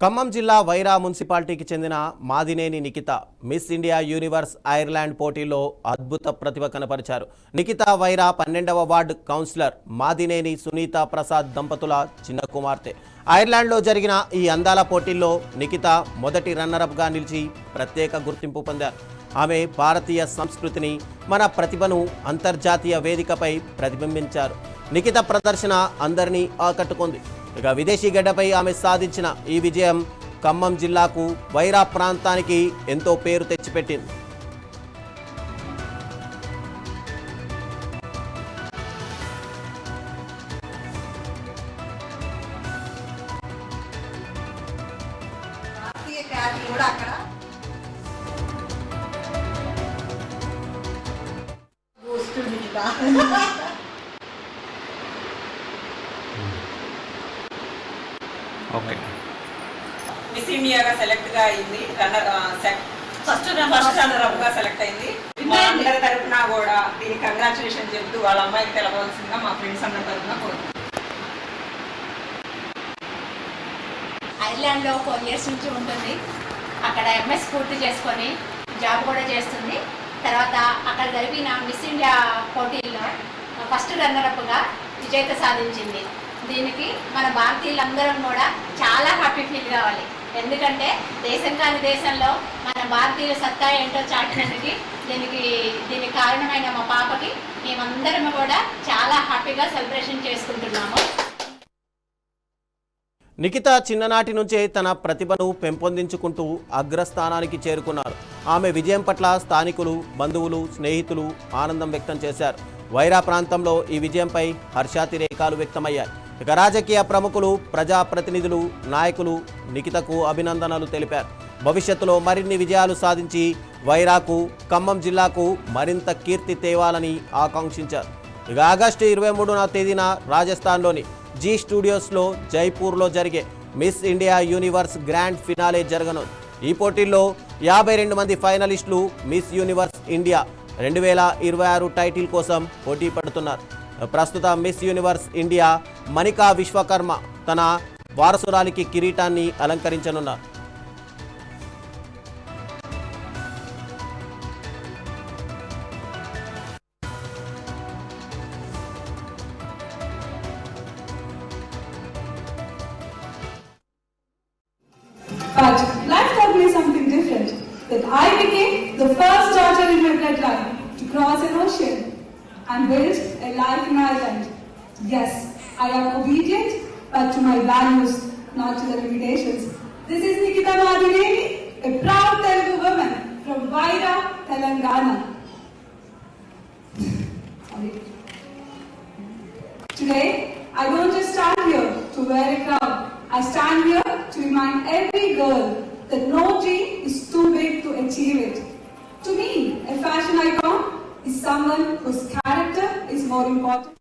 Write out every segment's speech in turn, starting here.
ఖమ్మం జిల్లా వైరా మున్సిపాలిటీకి చెందిన Madineni Nikhitha miss India universe Ireland పోటీలో అద్భుత ప్రతిభ కనపరిచారు. నిఖిత వైరా 12వ వార్డు కౌన్సిలర్ మాదినేని సునీత ప్రసాద్ దంపతుల చిన్న కుమార్తె. ఐర్లాండ్లో జరిగిన ఈ అందాల పోటీల్లో నిఖిత మొదటి రన్నరప్గా నిలిచి ప్రత్యేక గుర్తింపు పొందారు. ఆమె భారతీయ సంస్కృతిని, మన ప్రతిభను అంతర్జాతీయ వేదికపై ప్రతిబింబించారు. నిఖిత ప్రదర్శన అందరినీ ఆకట్టుకుంది. ఇక విదేశీ గడ్డపై ఆమె సాధించిన ఈ విజయం ఖమ్మం జిల్లాకు, వైరా ప్రాంతానికి ఎంతో పేరు తెచ్చిపెట్టింది. ఓకే, మిస్ ఇండియాగా సెలెక్ట్ గా అయింది. ఫస్ట్ రన్నర్ అప్ గా సెలెక్ట్ అయింది. మా అందరి తరఫున కూడా దీనికి కంగ్రాచులేషన్ చెప్తూ వాళ్ళ అమ్మాయికి తెలవలసిందిగా మా ఫ్రెండ్స్ అందరి తరఫున కోరుతున్నాం. ఐర్లాండ్లో 4 years నుంచి ఉంటుంది. అక్కడ ఎంఎస్ పూర్తి చేసుకొని జాబ్ కూడా చేస్తుంది. తర్వాత అక్కడ జరిపిన మిస్ ఇండియా పోటీల్లో ఫస్ట్ రన్నరప్గా విజేత సాధించింది. దీనికి మన భారతీయులందరం కూడా చాలా హ్యాపీ ఫీల్ కావాలి. ఎందుకంటే దేశం కాని దేశంలో మన భారతీయుల సత్తా ఏంటో చాటినందుకు దీనికి కారణమైన మా పాపకి మేమందరం కూడా చాలా హ్యాపీగా సెలబ్రేషన్ చేసుకుంటున్నాము. నిఖిత చిన్ననాటి నుంచే తన ప్రతిభను పెంపొందించుకుంటూ అగ్రస్థానానికి చేరుకున్నారు. ఆమె విజయం పట్ల స్థానికులు, బంధువులు, స్నేహితులు ఆనందం వ్యక్తం చేశారు. వైరా ప్రాంతంలో ఈ విజయంపై హర్షాతిరేకాలు వ్యక్తమయ్యాయి. ఇక రాజకీయ ప్రముఖులు, ప్రజాప్రతినిధులు, నాయకులు నిఖితకు అభినందనలు తెలిపారు. భవిష్యత్తులో మరిన్ని విజయాలు సాధించి వైరాకు, ఖమ్మం జిల్లాకు మరింత కీర్తి తేవాలని ఆకాంక్షించారు. ఇక ఆగస్టు 23వ తేదీన రాజస్థాన్లోని జీ స్టూడియోస్లో జైపూర్లో జరిగే miss India universe grand finale జరగనుంది. ఈ పోటీల్లో 52 మంది ఫైనలిస్టులు మిస్ యూనివర్స్ ఇండియా 2026 టైటిల్ కోసం పోటీ పడుతున్నారు. ప్రస్తుత miss universe India Manika Vishwakarma తన వారసురాలికి కిరీటాన్ని అలంకరించనున్నారు. But life taught me something different, that I became the first daughter in my bloodline to cross an ocean and build a life in Ireland. Yes, I am obedient, but to my values, not to the limitations. This is Nikita Madineni, a proud Telugu woman from Vaira, Telangana. Today, I don't just stand here to wear a crown. I stand here to remind every girl that no dream is too big to achieve it. To me, a fashion icon is someone whose character is more important.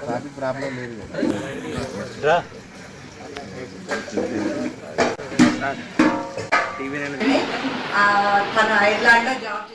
Traffic problem లేదు. తన ఐర్లాండ్లో job